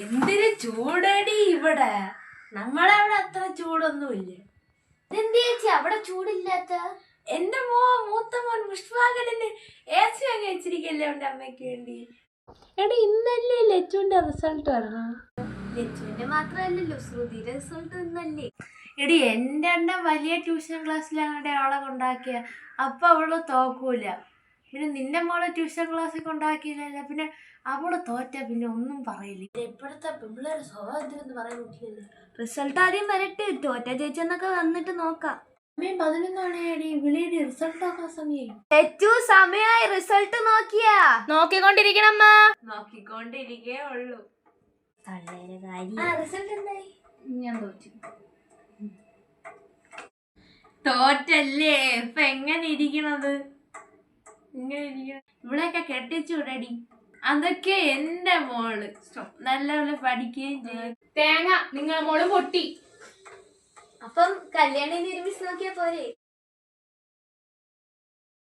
എന്തിന് ചൂടടി ഇവിടെ? നമ്മളവിടെ അത്ര ചൂടൊന്നുമില്ല. ഇതെന്ത് ചേച്ചി അവിടെ ചൂടില്ലാത്ത? എന്റെ മൂത്ത മോൻ പുഷ്പാകരന് AC വാങ്ങി വെച്ചിരിക്കല്ലേ അവന്റെ അമ്മയ്ക്ക് വേണ്ടി. എടി ഇന്നല്ലേ ലച്ചുവിന്റെ റിസൾട്ട് വരണം. ലച്ചുവിന്റെ മാത്രല്ലല്ലോ ശ്രുതിയുടെ റിസൾട്ട് ഇന്നല്ലേ. എടി എന്റെ അണ്ണൻ വലിയ ട്യൂഷൻ ക്ലാസ്സിലാണ് ആളെ കൊണ്ടാക്കിയ. അപ്പൊ അവള് തോക്കൂല. പിന്നെ നിന്റെ മോളെ ട്യൂഷൻ ക്ലാസ്സിൽ കൊണ്ടാക്കിയില്ല. പിന്നെ അവള് തോറ്റ പിന്നെ ഒന്നും പറയില്ല. ഇപ്പോഴത്തെ പെമ്പിള്ളേരെ സ്വഭാവം എന്ന് പറയാൻ പറ്റില്ലല്ലോ. റിസൾട്ട് ആദ്യം വരട്ടെ, തോറ്റ ചേച്ചി എന്നൊക്കെ വന്നിട്ട് നോക്കാം. 11 മണിയാടി വിളിയുടെ റിസൾട്ട് ആക്കാൻ സമയം. ലച്ചു സമയമായി, റിസൾട്ട് നോക്കിയാ? നോക്കിക്കൊണ്ടിരിക്കണം. നോക്കിക്കൊണ്ടിരിക്കേ ഉള്ളൂ. റിസൾട്ട് എന്തായി? ഞാൻ തോറ്റു. തോറ്റല്ലേ ഇപ്പൊ എങ്ങനെ ഇരിക്കണത്? ഇവിടെയൊക്കെ കെട്ടിച്ചു വിടടി. അതൊക്കെ എന്റെ മോള് നല്ലപോലെ പഠിക്കുകയും ചെയ്യും. തേങ്ങ നിങ്ങളെ മോള് പൊട്ടി. അപ്പം കല്യാണം ഒരുമിച്ച് നോക്കിയാ പോരെ?